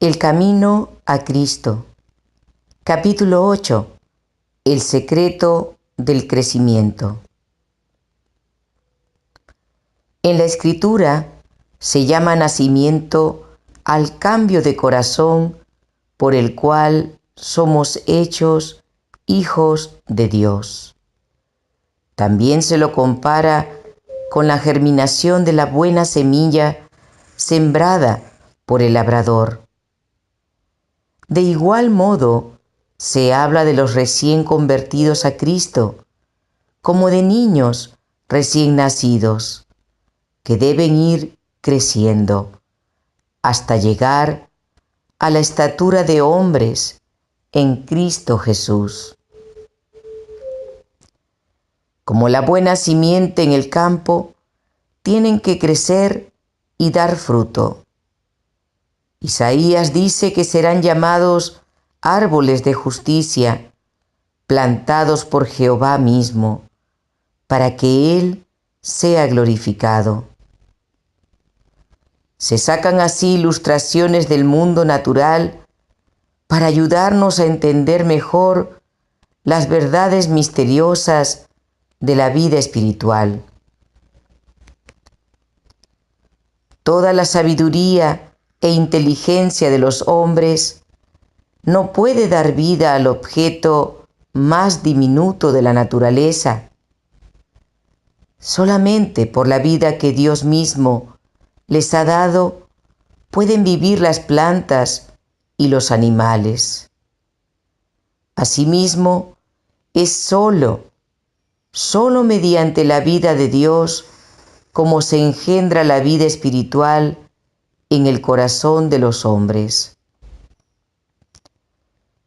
El camino a Cristo. Capítulo 8. El secreto del crecimiento. En la Escritura se llama nacimiento al cambio de corazón por el cual somos hechos hijos de Dios. También se lo compara con la germinación de la buena semilla sembrada por el labrador. De igual modo, se habla de los recién convertidos a Cristo como de niños recién nacidos, que deben ir creciendo hasta llegar a la estatura de hombres en Cristo Jesús. Como la buena simiente en el campo, tienen que crecer y dar fruto. Isaías dice que serán llamados árboles de justicia, plantados por Jehová mismo, para que Él sea glorificado. Se sacan así ilustraciones del mundo natural para ayudarnos a entender mejor las verdades misteriosas de la vida espiritual. Toda la sabiduría e inteligencia de los hombres no puede dar vida al objeto más diminuto de la naturaleza. Solamente por la vida que Dios mismo les ha dado pueden vivir las plantas y los animales. Asimismo, es solo mediante la vida de Dios como se engendra la vida espiritual en el corazón de los hombres.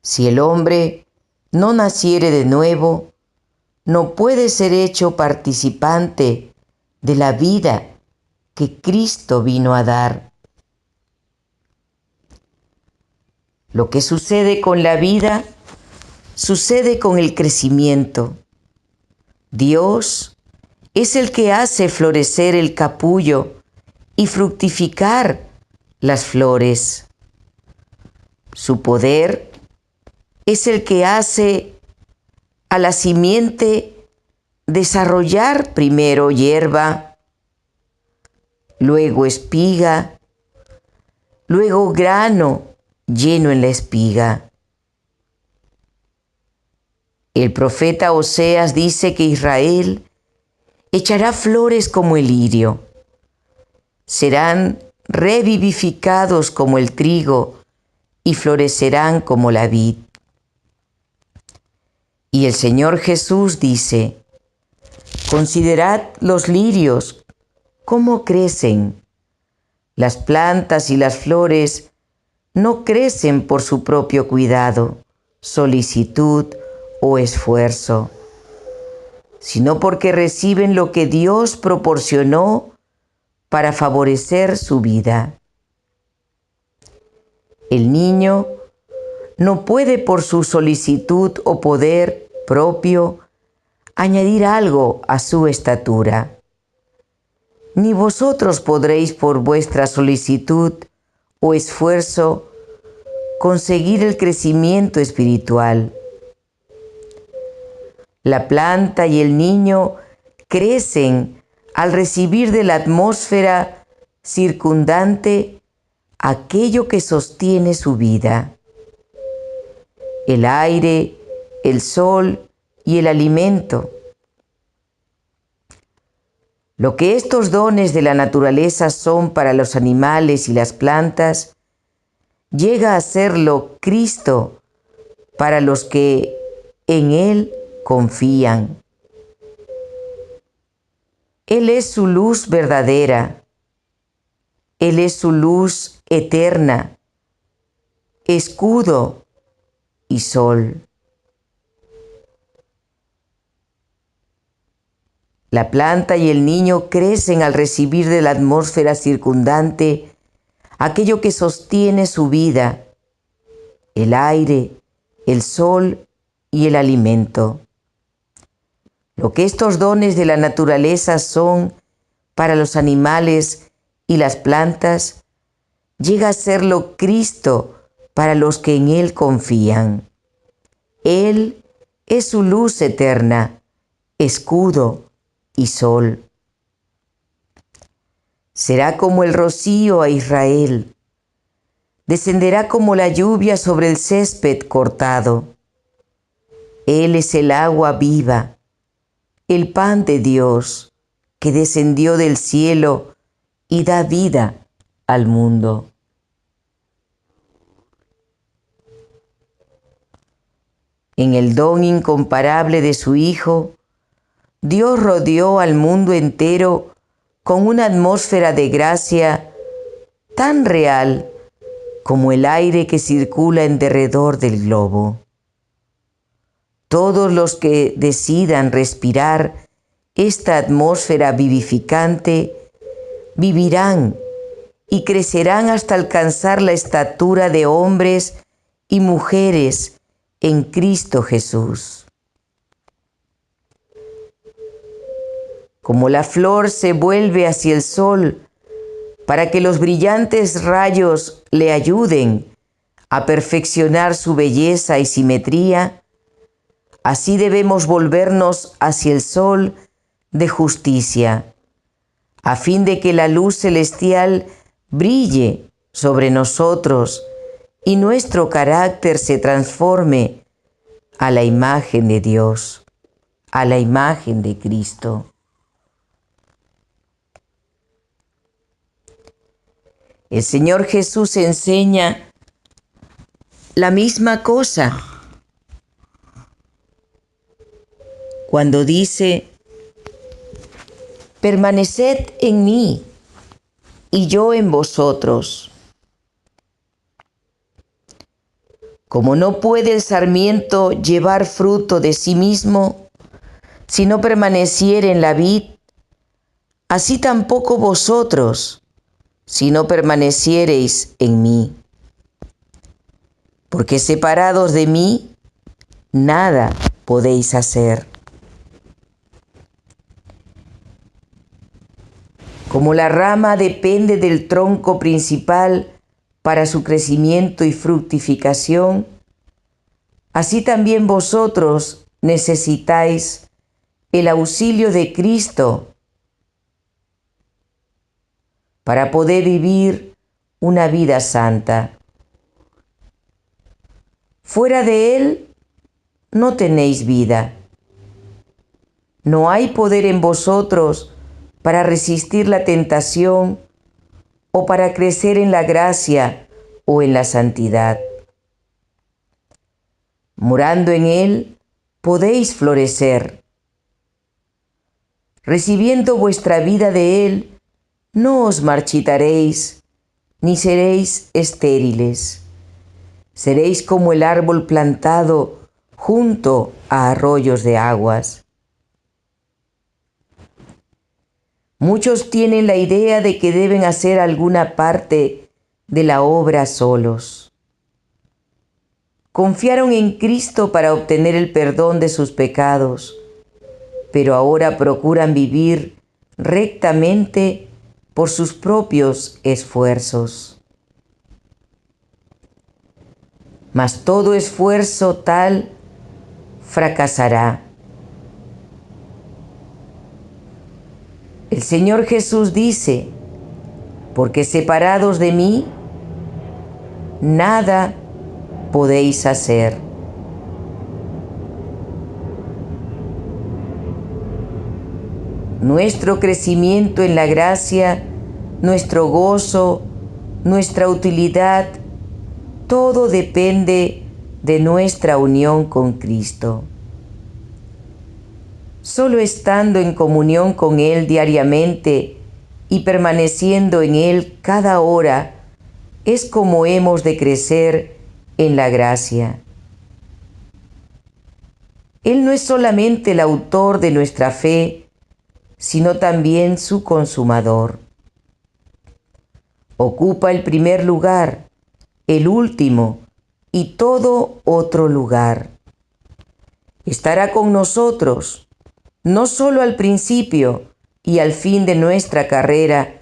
Si el hombre no naciere de nuevo, no puede ser hecho participante de la vida que Cristo vino a dar. Lo que sucede con la vida, sucede con el crecimiento. Dios es el que hace florecer el capullo y fructificar las flores. Su poder es el que hace a la simiente desarrollar primero hierba, luego espiga, luego grano lleno en la espiga. El profeta Oseas dice que Israel echará flores como el lirio, serán revivificados como el trigo y florecerán como la vid. Y el Señor Jesús dice: considerad los lirios, cómo crecen. Las plantas y las flores no crecen por su propio cuidado, solicitud o esfuerzo, sino porque reciben lo que Dios proporcionó para favorecer su vida. El niño no puede por su solicitud o poder propio añadir algo a su estatura. Ni vosotros podréis por vuestra solicitud o esfuerzo conseguir el crecimiento espiritual. La planta y el niño crecen al recibir de la atmósfera circundante aquello que sostiene su vida: el aire, el sol y el alimento. Lo que estos dones de la naturaleza son para los animales y las plantas, llega a serlo Cristo para los que en Él confían. Él es su luz verdadera, Él es su luz eterna, escudo y sol. La planta y el niño crecen al recibir de la atmósfera circundante aquello que sostiene su vida: el aire, el sol y el alimento. Lo que estos dones de la naturaleza son para los animales y las plantas, llega a serlo Cristo para los que en Él confían. Él es su luz eterna, escudo y sol. Será como el rocío a Israel, descenderá como la lluvia sobre el césped cortado. Él es el agua viva, el pan de Dios que descendió del cielo y da vida al mundo. En el don incomparable de su Hijo, Dios rodeó al mundo entero con una atmósfera de gracia tan real como el aire que circula en derredor del globo. Todos los que decidan respirar esta atmósfera vivificante vivirán y crecerán hasta alcanzar la estatura de hombres y mujeres en Cristo Jesús. Como la flor se vuelve hacia el sol para que los brillantes rayos le ayuden a perfeccionar su belleza y simetría, así debemos volvernos hacia el sol de justicia, a fin de que la luz celestial brille sobre nosotros y nuestro carácter se transforme a la imagen de Dios, a la imagen de Cristo. El Señor Jesús enseña la misma cosa cuando dice: permaneced en mí y yo en vosotros. Como no puede el sarmiento llevar fruto de sí mismo si no permaneciere en la vid, así tampoco vosotros si no permaneciereis en mí. Porque separados de mí, nada podéis hacer. Como la rama depende del tronco principal para su crecimiento y fructificación, así también vosotros necesitáis el auxilio de Cristo para poder vivir una vida santa. Fuera de Él no tenéis vida. No hay poder en vosotros para resistir la tentación o para crecer en la gracia o en la santidad. Morando en Él, podéis florecer. Recibiendo vuestra vida de Él, no os marchitaréis, ni seréis estériles. Seréis como el árbol plantado junto a arroyos de aguas. Muchos tienen la idea de que deben hacer alguna parte de la obra solos. Confiaron en Cristo para obtener el perdón de sus pecados, pero ahora procuran vivir rectamente por sus propios esfuerzos. Mas todo esfuerzo tal fracasará. El Señor Jesús dice: porque separados de mí, nada podéis hacer. Nuestro crecimiento en la gracia, nuestro gozo, nuestra utilidad, todo depende de nuestra unión con Cristo. Solo estando en comunión con Él diariamente y permaneciendo en Él cada hora es como hemos de crecer en la gracia. Él no es solamente el autor de nuestra fe, sino también su consumador. Ocupa el primer lugar, el último y todo otro lugar. Estará con nosotros, no solo al principio y al fin de nuestra carrera,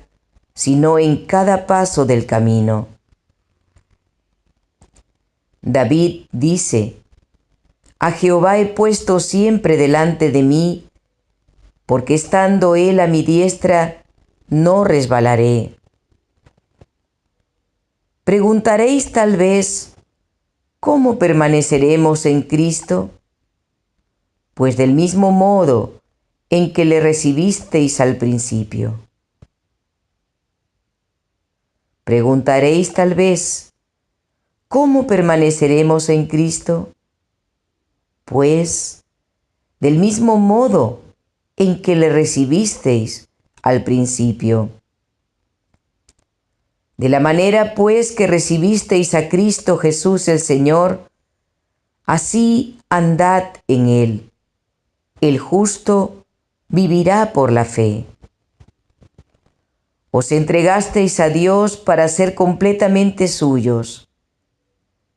sino en cada paso del camino. David dice: a Jehová he puesto siempre delante de mí, porque estando él a mi diestra, no resbalaré. Preguntaréis tal vez: ¿cómo permaneceremos en Cristo? Pues del mismo modo en que le recibisteis al principio. Preguntaréis tal vez: ¿cómo permaneceremos en Cristo? Pues del mismo modo en que le recibisteis al principio. De la manera pues que recibisteis a Cristo Jesús el Señor, así andad en él. El justo vivirá por la fe. Os entregasteis a Dios para ser completamente suyos,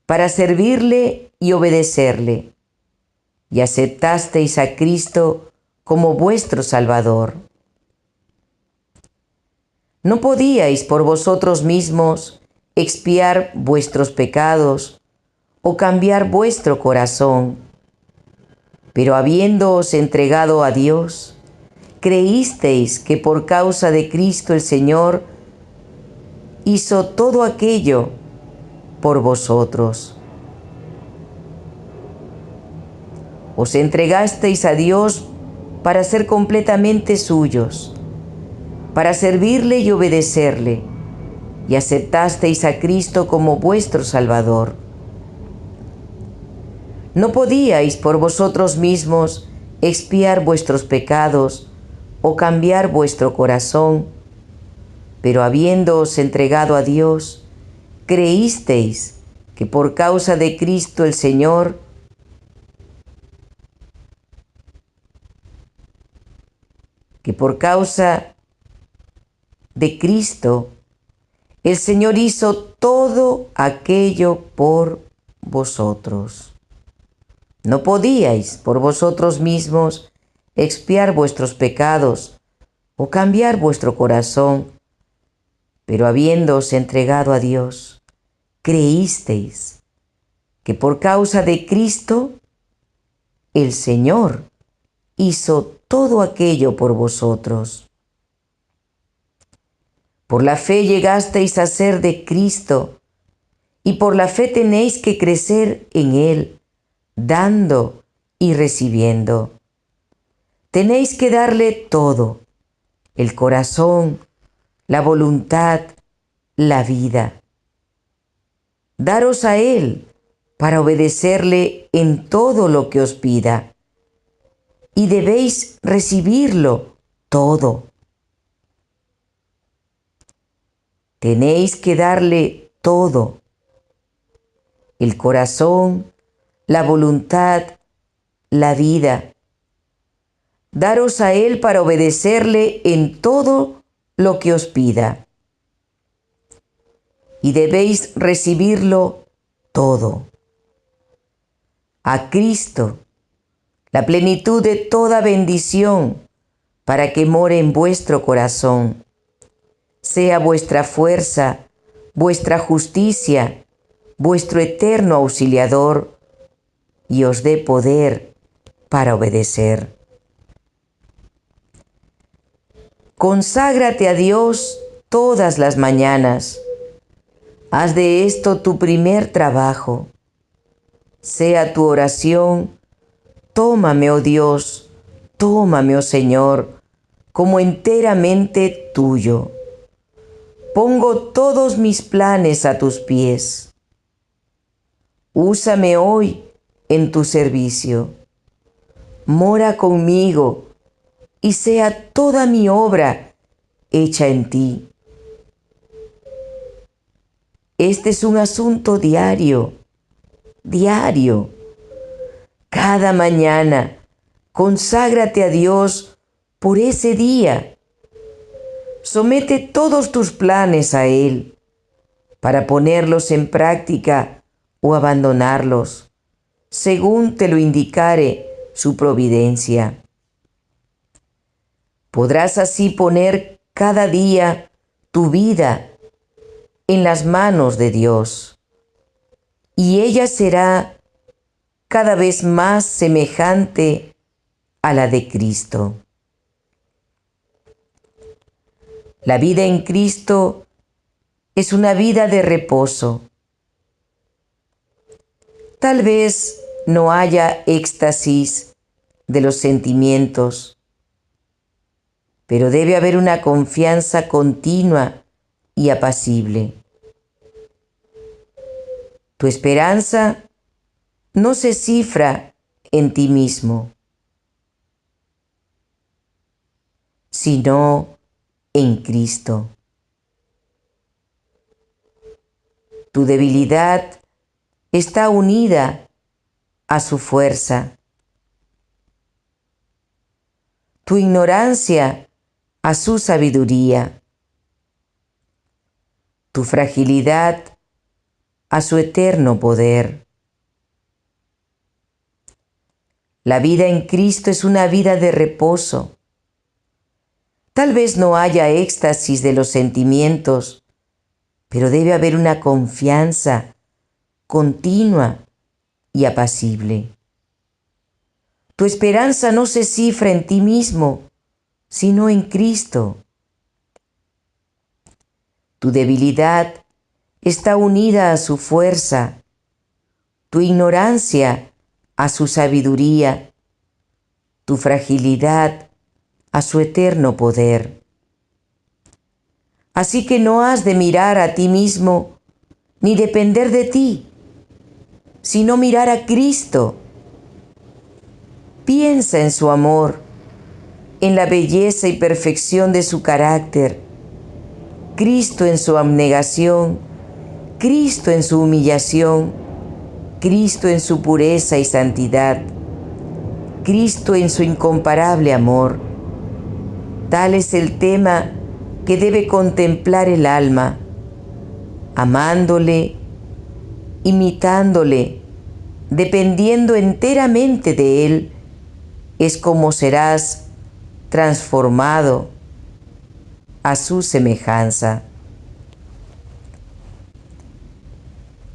para servirle y obedecerle, y aceptasteis a Cristo como vuestro Salvador. No podíais por vosotros mismos expiar vuestros pecados o cambiar vuestro corazón, pero habiéndoos entregado a Dios, creísteis que por causa de Cristo el Señor hizo todo aquello por vosotros. Os entregasteis a Dios para ser completamente suyos, para servirle y obedecerle, y aceptasteis a Cristo como vuestro Salvador. No podíais por vosotros mismos expiar vuestros pecados o cambiar vuestro corazón, pero habiéndoos entregado a Dios, creísteis que por causa de Cristo el Señor el Señor hizo todo aquello por vosotros. No podíais por vosotros mismos expiar vuestros pecados o cambiar vuestro corazón, pero habiéndoos entregado a Dios, creísteis que por causa de Cristo el Señor hizo todo aquello por vosotros. Por la fe llegasteis a ser de Cristo, y por la fe tenéis que crecer en Él, dando y recibiendo. Tenéis que darle todo: el corazón, la voluntad, la vida. Daros a Él para obedecerle en todo lo que os pida, y debéis recibirlo todo. Tenéis que darle todo: el corazón, la voluntad, la vida. Daros a Él para obedecerle en todo lo que os pida, y debéis recibirlo todo. A Cristo, la plenitud de toda bendición, para que more en vuestro corazón, sea vuestra fuerza, vuestra justicia, vuestro eterno auxiliador, y os dé poder para obedecer. Conságrate a Dios todas las mañanas. Haz de esto tu primer trabajo. Sea tu oración: tómame, oh Dios, tómame, oh Señor, como enteramente tuyo. Pongo todos mis planes a tus pies. Úsame hoy en tu servicio. Mora conmigo y sea toda mi obra hecha en ti. Este es un asunto diario. Cada mañana, conságrate a Dios por ese día. Somete todos tus planes a Él para ponerlos en práctica o abandonarlos, según te lo indicare su providencia. Podrás así poner cada día tu vida en las manos de Dios y ella será cada vez más semejante a la de Cristo. La vida en Cristo es una vida de reposo. Tal vez no haya éxtasis de los sentimientos, pero debe haber una confianza continua y apacible. Tu esperanza no se cifra en ti mismo, sino en Cristo. Tu debilidad está unida a su fuerza. Tu ignorancia a su sabiduría. Tu fragilidad a su eterno poder. La vida en Cristo es una vida de reposo. Tal vez no haya éxtasis de los sentimientos, pero debe haber una confianza continua y apacible. Tu esperanza no se cifra en ti mismo, sino en Cristo. Tu debilidad está unida a su fuerza, tu ignorancia a su sabiduría, tu fragilidad a su eterno poder. Así que no has de mirar a ti mismo ni depender de ti, sino mirar a Cristo. Piensa en su amor, en la belleza y perfección de su carácter, Cristo en su abnegación, Cristo en su humillación, Cristo en su pureza y santidad, Cristo en su incomparable amor. Tal es el tema que debe contemplar el alma, amándole, imitándole, dependiendo enteramente de Él, es como serás transformado a su semejanza.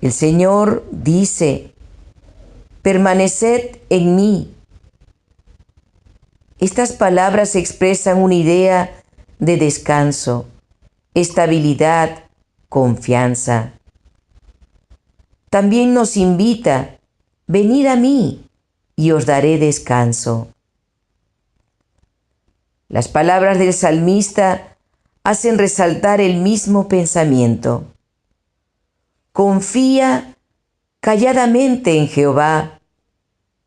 El Señor dice: permaneced en mí. Estas palabras expresan una idea de descanso, estabilidad, confianza. También nos invita: venid a mí y os daré descanso. Las palabras del salmista hacen resaltar el mismo pensamiento. Confía calladamente en Jehová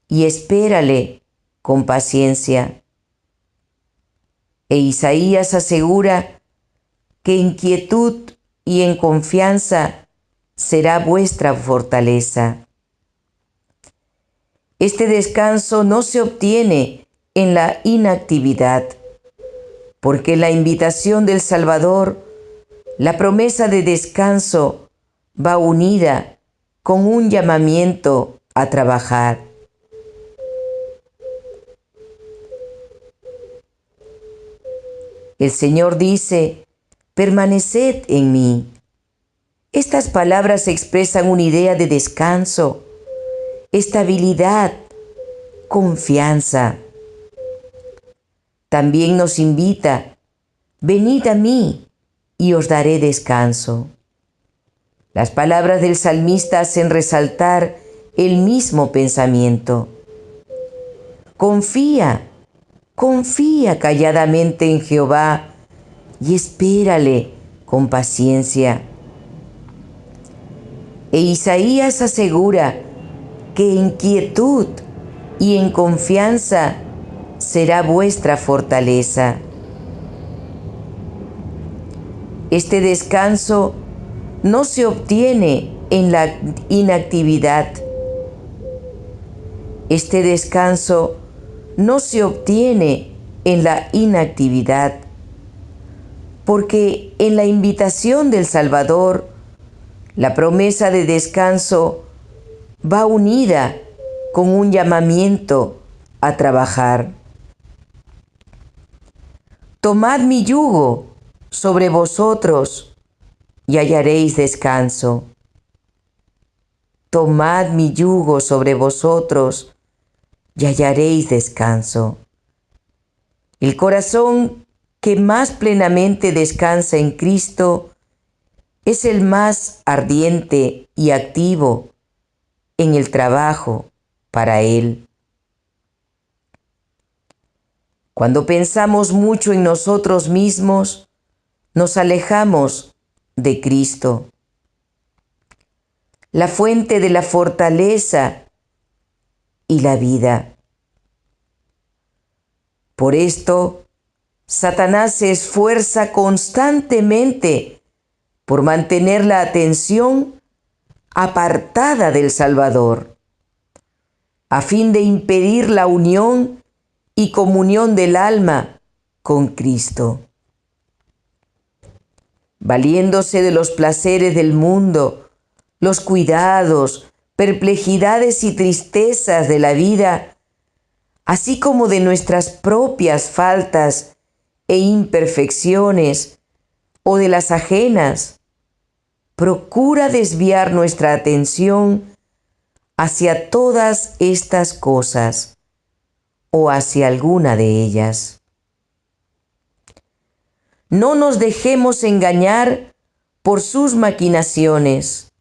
y espérale con paciencia. E Isaías asegura que en quietud y en confianza será vuestra fortaleza. Este descanso no se obtiene en la inactividad, porque la invitación del Salvador, la promesa de descanso, va unida con un llamamiento a trabajar. El Señor dice: permaneced en mí. Estas palabras expresan una idea de descanso, estabilidad, confianza. También nos invita: venid a mí y os daré descanso. Las palabras del salmista hacen resaltar el mismo pensamiento. Confía calladamente en Jehová y espérale con paciencia. E Isaías asegura que en quietud y en confianza será vuestra fortaleza. Este descanso no se obtiene en la inactividad. Este descanso no se obtiene en la inactividad, porque en la invitación del Salvador, la promesa de descanso va unida con un llamamiento a trabajar. Tomad mi yugo sobre vosotros y hallaréis descanso. Tomad mi yugo sobre vosotros y hallaréis descanso. El corazón que más plenamente descansa en Cristo es el más ardiente y activo en el trabajo para Él. Cuando pensamos mucho en nosotros mismos, nos alejamos de Cristo, la fuente de la fortaleza y la vida. Por esto, Satanás se esfuerza constantemente por mantener la atención apartada del Salvador, a fin de impedir la unión y comunión del alma con Cristo. Valiéndose de los placeres del mundo, los cuidados, perplejidades y tristezas de la vida, así como de nuestras propias faltas e imperfecciones o de las ajenas, procura desviar nuestra atención hacia todas estas cosas o hacia alguna de ellas. No nos dejemos engañar por sus maquinaciones.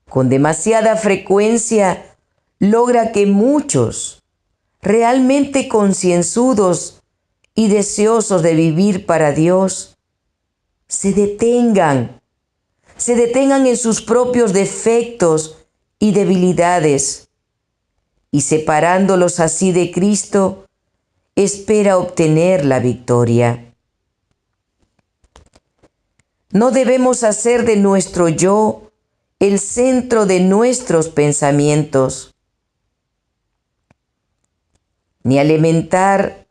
Con demasiada frecuencia logra que muchos, realmente concienzudos y deseosos de vivir para Dios, se detengan en sus propios defectos y debilidades, y separándolos así de Cristo, espera obtener la victoria. No debemos hacer de nuestro yo el centro de nuestros pensamientos, ni alimentar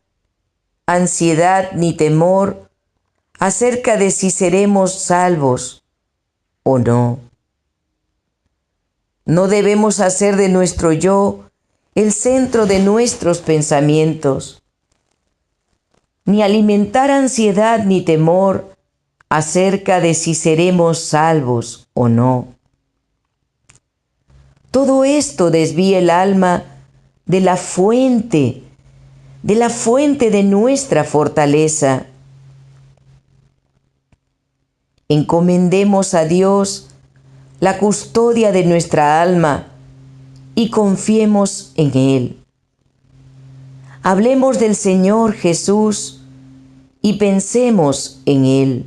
ansiedad ni temor acerca de si seremos salvos o no. No debemos hacer de nuestro yo el centro de nuestros pensamientos, ni alimentar ansiedad ni temor acerca de si seremos salvos o no. Todo esto desvía el alma de la fuente de nuestra fortaleza. Encomendemos a Dios la custodia de nuestra alma y confiemos en Él. Hablemos del Señor Jesús y pensemos en Él.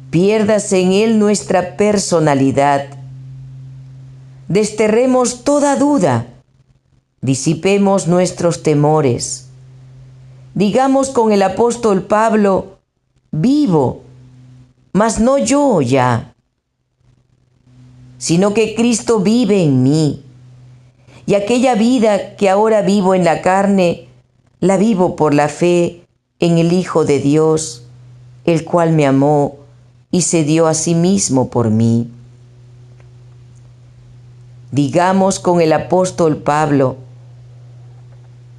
Piérdase en Él nuestra personalidad. Desterremos toda duda. Disipemos nuestros temores. Digamos con el apóstol Pablo: vivo, mas no yo ya, sino que Cristo vive en mí. Y aquella vida que ahora vivo en la carne, la vivo por la fe en el Hijo de Dios, el cual me amó y se dio a sí mismo por mí. Digamos con el apóstol Pablo: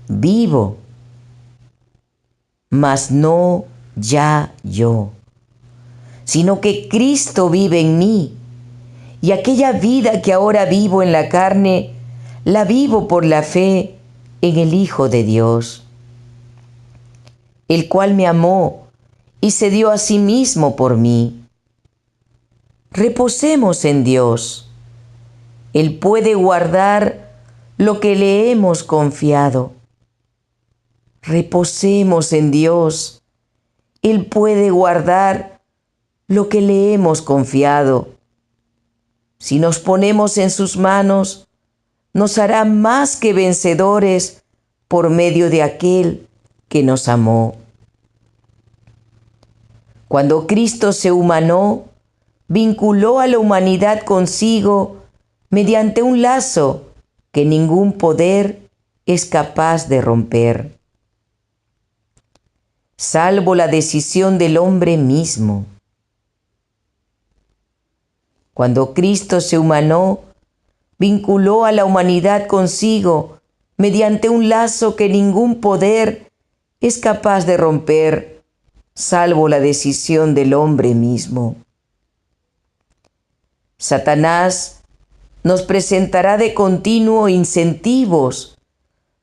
vivo, mas no ya yo, sino que Cristo vive en mí, y aquella vida que ahora vivo en la carne, la vivo por la fe en el Hijo de Dios, el cual me amó y se dio a sí mismo por mí. Reposemos en Dios. Él puede guardar lo que le hemos confiado. Reposemos en Dios. Él puede guardar lo que le hemos confiado. Si nos ponemos en sus manos, nos hará más que vencedores por medio de aquel que nos amó. Cuando Cristo se humanó, vinculó a la humanidad consigo mediante un lazo que ningún poder es capaz de romper, salvo la decisión del hombre mismo. Cuando Cristo se humanó, vinculó a la humanidad consigo mediante un lazo que ningún poder es capaz de romper, salvo la decisión del hombre mismo. Satanás nos presentará de continuo incentivos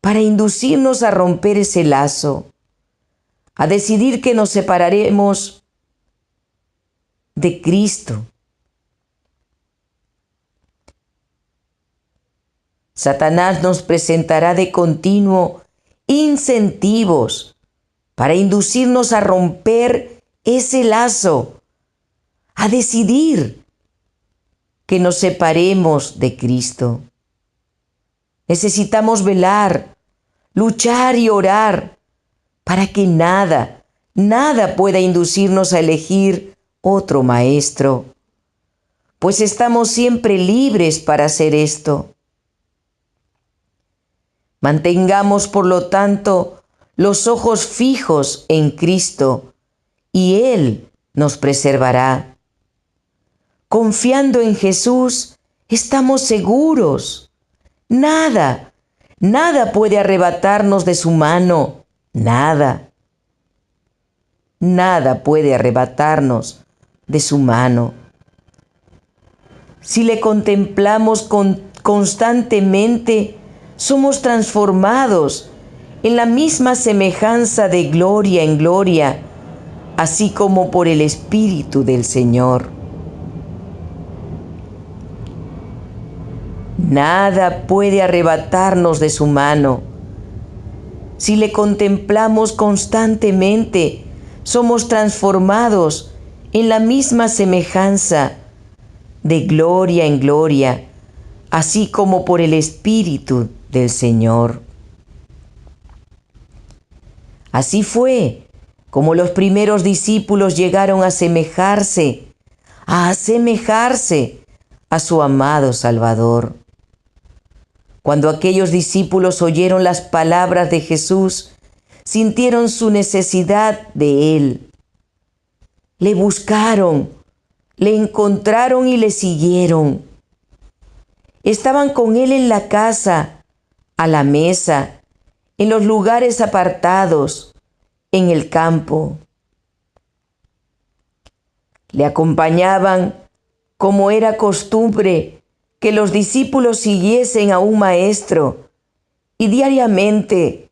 para inducirnos a romper ese lazo, a decidir que nos separaremos de Cristo. Satanás nos presentará de continuo incentivos para inducirnos a romper ese lazo, a decidir que nos separemos de Cristo. Necesitamos velar, luchar y orar para que nada pueda inducirnos a elegir otro maestro, pues estamos siempre libres para hacer esto. Mantengamos, por lo tanto, los ojos fijos en Cristo y Él nos preservará. Confiando en Jesús, estamos seguros. Nada puede arrebatarnos de su mano. Nada puede arrebatarnos de su mano. Si le contemplamos constantemente, somos transformados en la misma semejanza de gloria en gloria, así como por el Espíritu del Señor. Nada puede arrebatarnos de su mano. Si le contemplamos constantemente, somos transformados en la misma semejanza de gloria en gloria, así como por el Espíritu del Señor. Así fue como los primeros discípulos llegaron a asemejarse a su amado Salvador. Cuando aquellos discípulos oyeron las palabras de Jesús, sintieron su necesidad de Él. Le buscaron, le encontraron y le siguieron. Estaban con Él en la casa, a la mesa, en los lugares apartados, en el campo. Le acompañaban como era costumbre que los discípulos siguiesen a un maestro y diariamente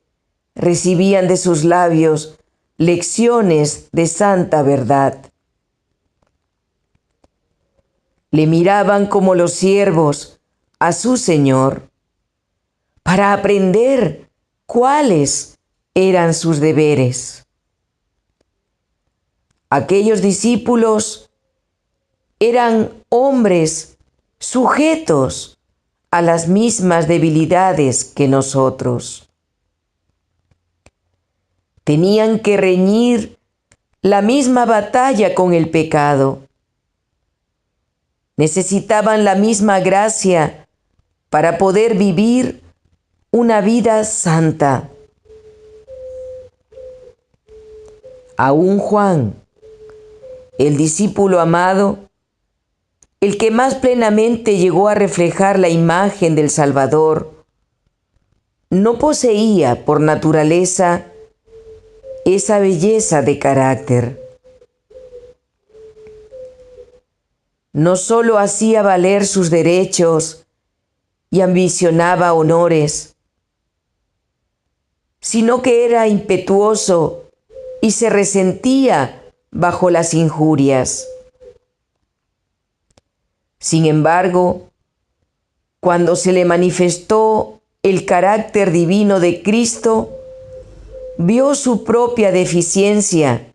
recibían de sus labios lecciones de santa verdad. Le miraban como los siervos a su Señor para aprender cuáles eran sus deberes. Aquellos discípulos eran hombres sujetos a las mismas debilidades que nosotros. Tenían que reñir la misma batalla con el pecado. Necesitaban la misma gracia para poder vivir una vida santa. Aún Juan, el discípulo amado, el que más plenamente llegó a reflejar la imagen del Salvador, no poseía por naturaleza esa belleza de carácter. No solo hacía valer sus derechos y ambicionaba honores, sino que era impetuoso y se resentía bajo las injurias. Sin embargo, cuando se le manifestó el carácter divino de Cristo, vio su propia deficiencia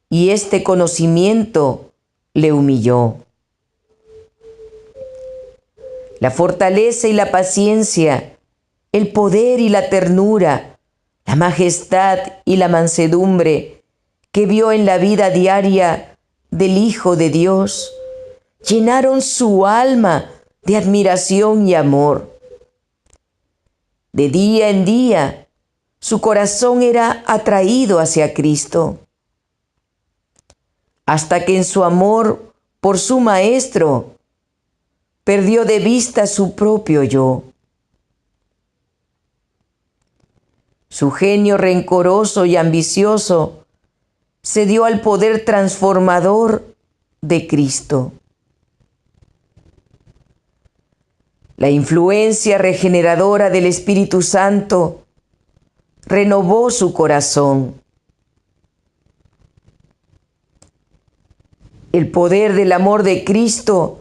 y este conocimiento le humilló. La fortaleza y la paciencia, el poder y la ternura, la majestad y la mansedumbre que vio en la vida diaria del Hijo de Dios, llenaron su alma de admiración y amor. De día en día, su corazón era atraído hacia Cristo, hasta que en su amor por su Maestro perdió de vista su propio yo. Su genio rencoroso y ambicioso se dio al poder transformador de Cristo. La influencia regeneradora del Espíritu Santo renovó su corazón. El poder del amor de Cristo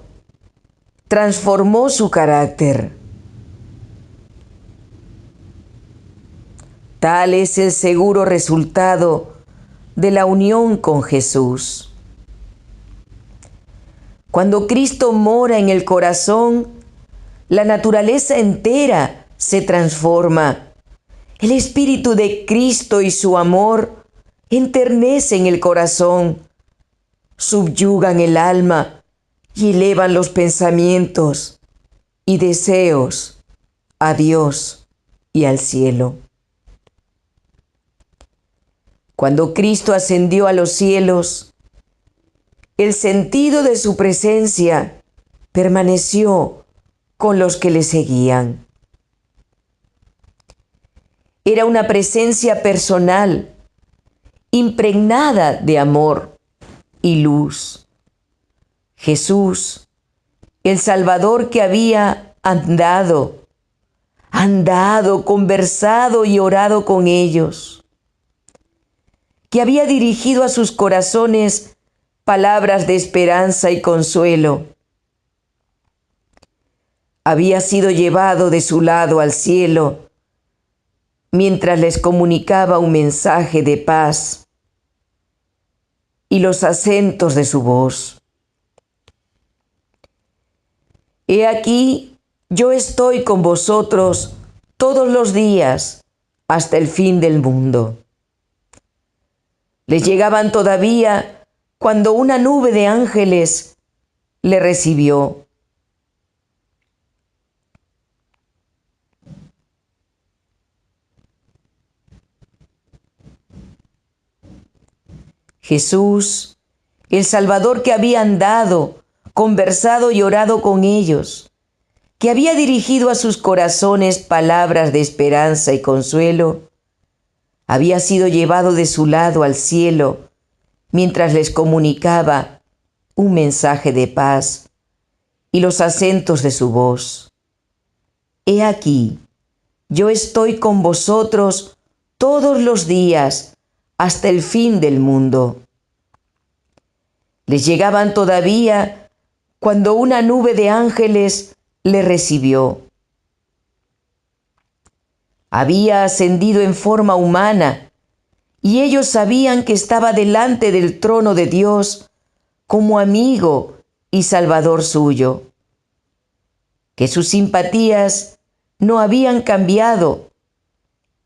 transformó su carácter. Tal es el seguro resultado de la unión con Jesús. Cuando Cristo mora en el corazón, la naturaleza entera se transforma. El Espíritu de Cristo y su amor enternecen el corazón, subyugan el alma y elevan los pensamientos y deseos a Dios y al cielo. Cuando Cristo ascendió a los cielos, el sentido de su presencia permaneció con los que le seguían. Era una presencia personal, impregnada de amor y luz. Jesús, el Salvador que había andado, conversado y orado con ellos, que había dirigido a sus corazones palabras de esperanza y consuelo, había sido llevado de su lado al cielo mientras les comunicaba un mensaje de paz y los acentos de su voz. He aquí, yo estoy con vosotros todos los días hasta el fin del mundo. Les llegaban todavía cuando una nube de ángeles le recibió. Jesús, el Salvador que había andado, conversado y orado con ellos, que había dirigido a sus corazones palabras de esperanza y consuelo, había sido llevado de su lado al cielo mientras les comunicaba un mensaje de paz y los acentos de su voz. He aquí, yo estoy con vosotros todos los días hasta el fin del mundo. Les llegaban todavía cuando una nube de ángeles le recibió. Había ascendido en forma humana y ellos sabían que estaba delante del trono de Dios como amigo y salvador suyo, que sus simpatías no habían cambiado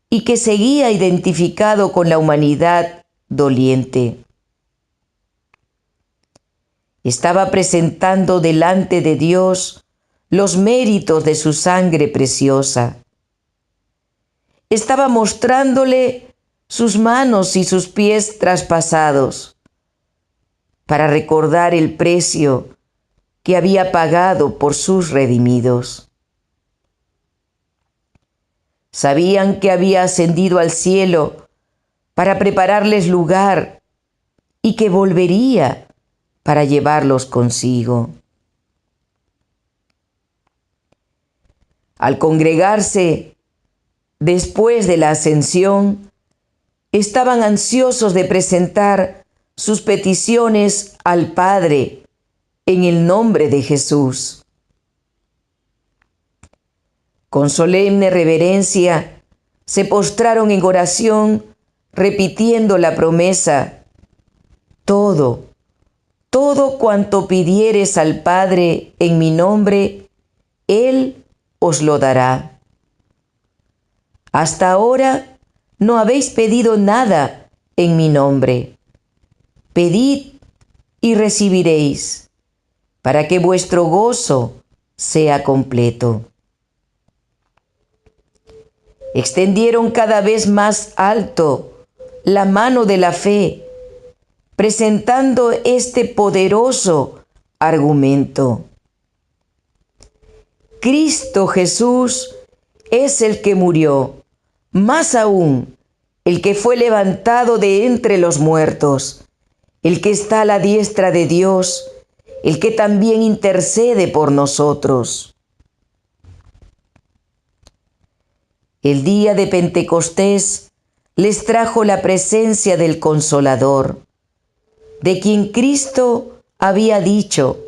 y que seguía identificado con la humanidad doliente. Estaba presentando delante de Dios los méritos de su sangre preciosa. Estaba mostrándole sus manos y sus pies traspasados para recordar el precio que había pagado por sus redimidos. Sabían que había ascendido al cielo para prepararles lugar y que volvería para llevarlos consigo. Al congregarse después de la ascensión, estaban ansiosos de presentar sus peticiones al Padre en el nombre de Jesús. Con solemne reverencia se postraron en oración, repitiendo la promesa: todo cuanto pidiereis al Padre en mi nombre, Él os lo dará. Hasta ahora no habéis pedido nada en mi nombre. Pedid y recibiréis, para que vuestro gozo sea completo. Extendieron cada vez más alto la mano de la fe, presentando este poderoso argumento: Cristo Jesús es el que murió, más aún, el que fue levantado de entre los muertos, el que está a la diestra de Dios, el que también intercede por nosotros. El día de Pentecostés les trajo la presencia del Consolador, de quien Cristo había dicho: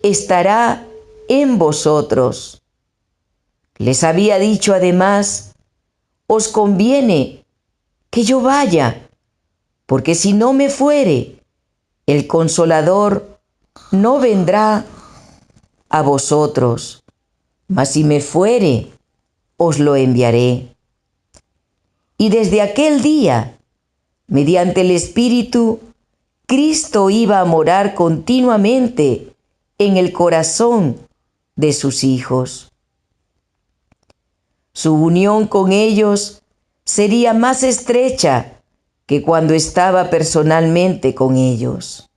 estará en vosotros. Les había dicho además: os conviene que yo vaya, porque si no me fuere, el Consolador no vendrá a vosotros, mas si me fuere, os lo enviaré. Y desde aquel día, mediante el Espíritu, Cristo iba a morar continuamente en el corazón de sus hijos. Su unión con ellos sería más estrecha que cuando estaba personalmente con ellos.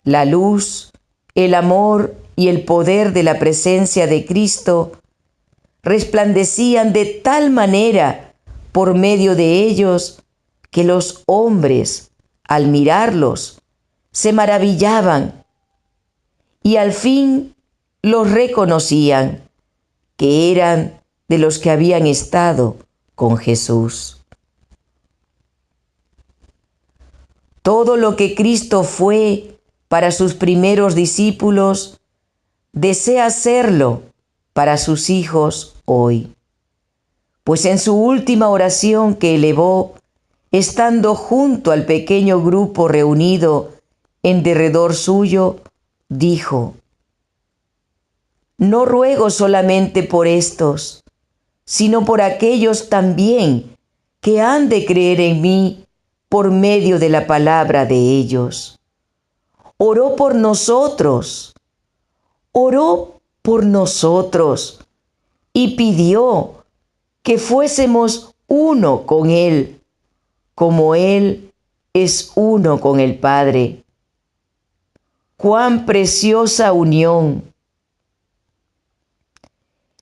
La luz, el amor y el poder de la presencia de Cristo resplandecían de tal manera por medio de ellos que los hombres, al mirarlos, se maravillaban y al fin los reconocían, que eran de los que habían estado con Jesús. Todo lo que Cristo fue para sus primeros discípulos, desea serlo para sus hijos hoy. Pues en su última oración que elevó, estando junto al pequeño grupo reunido en derredor suyo, dijo: no ruego solamente por estos, sino por aquellos también que han de creer en mí por medio de la palabra de ellos. Oró por nosotros y pidió que fuésemos uno con Él, como Él es uno con el Padre. ¡Cuán preciosa unión!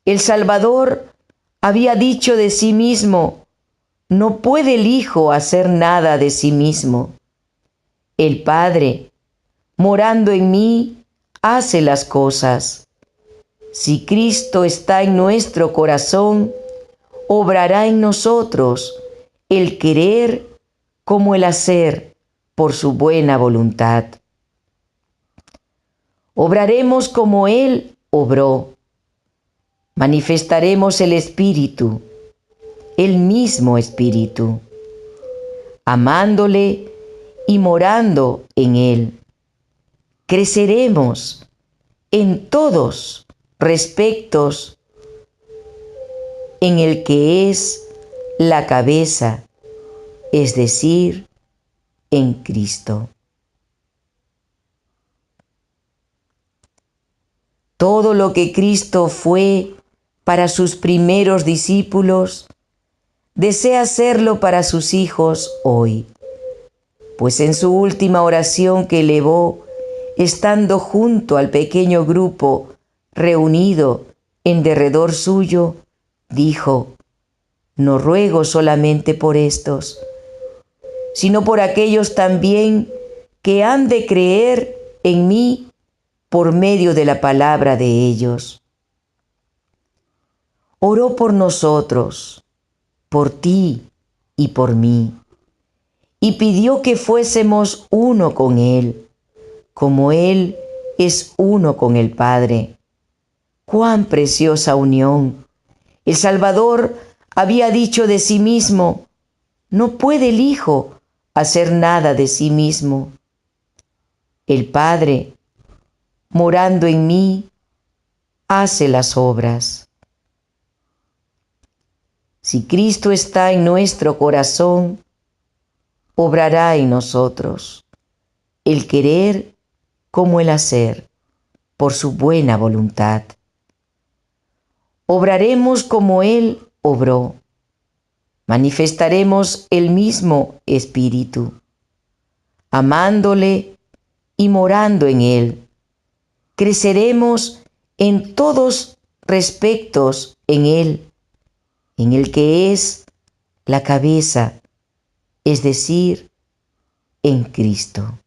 El Salvador había dicho de sí mismo: no puede el Hijo hacer nada de sí mismo. El Padre, morando en mí, hace las cosas. Si Cristo está en nuestro corazón, obrará en nosotros el querer como el hacer por su buena voluntad. Obraremos como Él obró. Manifestaremos el Espíritu, el mismo Espíritu, amándole y morando en Él. Creceremos en todos respectos en el que es la cabeza, es decir, en Cristo. Todo lo que Cristo fue para sus primeros discípulos, desea hacerlo para sus hijos hoy, pues en su última oración que elevó, estando junto al pequeño grupo reunido en derredor suyo, dijo: no ruego solamente por estos, sino por aquellos también que han de creer en mí por medio de la palabra de ellos. Oró por nosotros, por ti y por mí, y pidió que fuésemos uno con Él, como Él es uno con el Padre. ¡Cuán preciosa unión! El Salvador había dicho de sí mismo: no puede el Hijo hacer nada de sí mismo. El Padre, morando en mí, hace las obras. Si Cristo está en nuestro corazón, obrará en nosotros el querer como el hacer por su buena voluntad. Obraremos como Él obró. Manifestaremos el mismo Espíritu, amándole y morando en Él. Creceremos en todos respectos en Él, en el que es la cabeza, es decir, en Cristo.